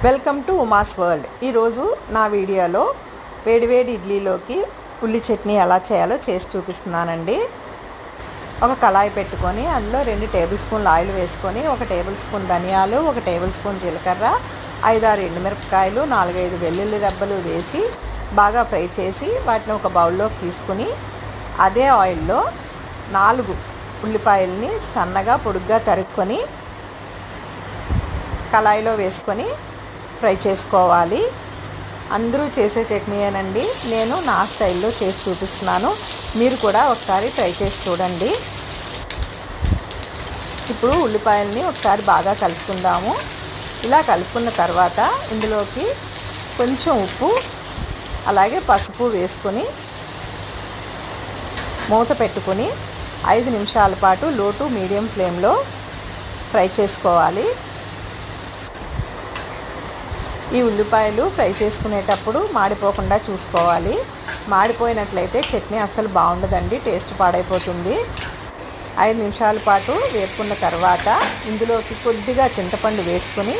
Welcome to Uma's world. ఈరోజు నా వీడియోలో వేడివేడి ఇడ్లీలోకి ఉల్లి చట్నీ ఎలా చేయాలో చేసి చూపిస్తున్నానండి. ఒక కళాయి పెట్టుకొని అందులో 2 టేబుల్ స్పూన్లు ఆయిల్ వేసుకొని 1 టేబుల్ స్పూన్ ధనియాలు, 1 టేబుల్ స్పూన్ జీలకర్ర, 5-6 ఎండుమిరపకాయలు, 4-5 వెల్లుల్లి రెబ్బలు వేసి బాగా ఫ్రై చేసి వాటిని ఒక బౌల్లోకి తీసుకుని అదే ఆయిల్లో 4 ఉల్లిపాయలని సన్నగా పొడుగ్గా తరుక్కొని కళాయిలో వేసుకొని ఫ్రై చేసుకోవాలి. అందరూ చేసే చట్నీయేనండి, నేను నా స్టైల్లో చేసి చూపిస్తున్నాను. మీరు కూడా ఒకసారి ట్రై చేసి చూడండి. ఇప్పుడు ఉల్లిపాయలని ఒకసారి బాగా కలుపుకుందాము. ఇలా కలుపుకున్న తర్వాత ఇందులోకి కొంచెం ఉప్పు అలాగే పసుపు వేసుకొని మూత పెట్టుకొని 5 నిమిషాల పాటు లో టు మీడియం ఫ్లేమ్లో ఫ్రై చేసుకోవాలి. ఈ ఉల్లిపాయలు ఫ్రై చేసుకునేటప్పుడు మాడిపోకుండా చూసుకోవాలి. మాడిపోయినట్లయితే చట్నీ అస్సలు బాగుండదండి, టేస్ట్ పాడైపోతుంది. 5 నిమిషాల పాటు వేపుకున్న తర్వాత ఇందులోకి కొద్దిగా చింతపండు వేసుకొని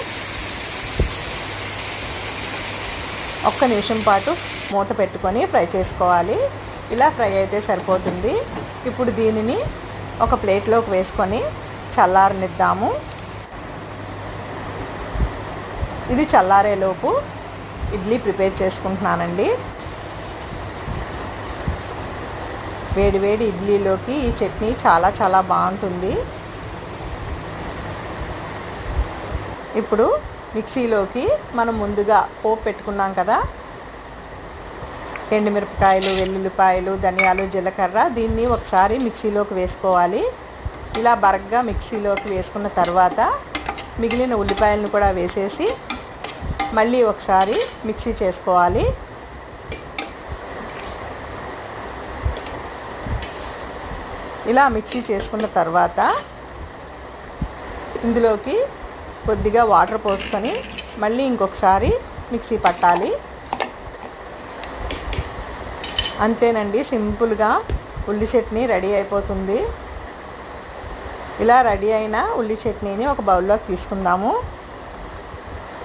1 నిమిషం పాటు మూత పెట్టుకొని ఫ్రై చేసుకోవాలి. ఇలా ఫ్రై అయితే సరిపోతుంది. ఇప్పుడు దీనిని ఒక ప్లేట్లోకి వేసుకొని చల్లారనిద్దాము. ఇది చల్లారేలోపు ఇడ్లీ ప్రిపేర్ చేసుకుంటున్నానండి. వేడివేడి ఇడ్లీలోకి ఈ చట్నీ చాలా బాగుంటుంది. ఇప్పుడు మిక్సీలోకి మనం ముందుగా పోపు పెట్టుకున్నాం కదా, ఎండుమిరపకాయలు, వెల్లుల్లిపాయలు, ధనియాలు, జీలకర్ర, దీన్ని ఒకసారి మిక్సీలోకి వేసుకోవాలి. ఇలా బరగ్గా మిక్సీలోకి వేసుకున్న తర్వాత మిగిలిన ఉల్లిపాయలను కూడా వేసేసి మళ్ళీ ఒకసారి మిక్సీ చేసుకోవాలి. ఇలా మిక్సీ చేసుకున్న తర్వాత ఇందులోకి కొద్దిగా వాటర్ పోసుకొని మళ్ళీ ఇంకొకసారి మిక్సీ పట్టాలి. అంతేనండి, సింపుల్గా ఉల్లి చట్నీ రెడీ అయిపోతుంది. ఇలా రెడీ అయిన ఉల్లి చట్నీని ఒక బౌల్లోకి తీసుకుందాము.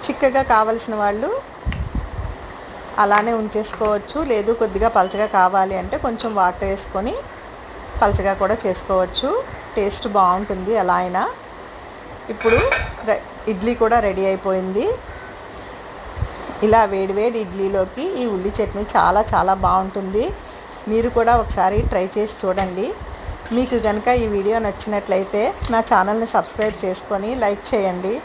చిక్కగా కావలసిన వాళ్ళు అలానే ఉంచేసుకోవచ్చు, లేదు కొద్దిగా పలచగా కావాలి అంటే కొంచెం వాటర్ వేసుకొని పలచగా కూడా చేసుకోవచ్చు. టేస్ట్ బాగుంటుంది అలా అయినా. ఇప్పుడు ఇడ్లీ కూడా రెడీ అయిపోయింది. ఇలా వేడివేడి ఇడ్లీలోకి ఈ ఉల్లి చట్నీ చాలా బాగుంటుంది. మీరు కూడా ఒకసారి ట్రై చేసి చూడండి. మీకు కనుక ఈ వీడియో నచ్చినట్లయితే నా ఛానల్ని సబ్స్క్రైబ్ చేసుకొని లైక్ చేయండి.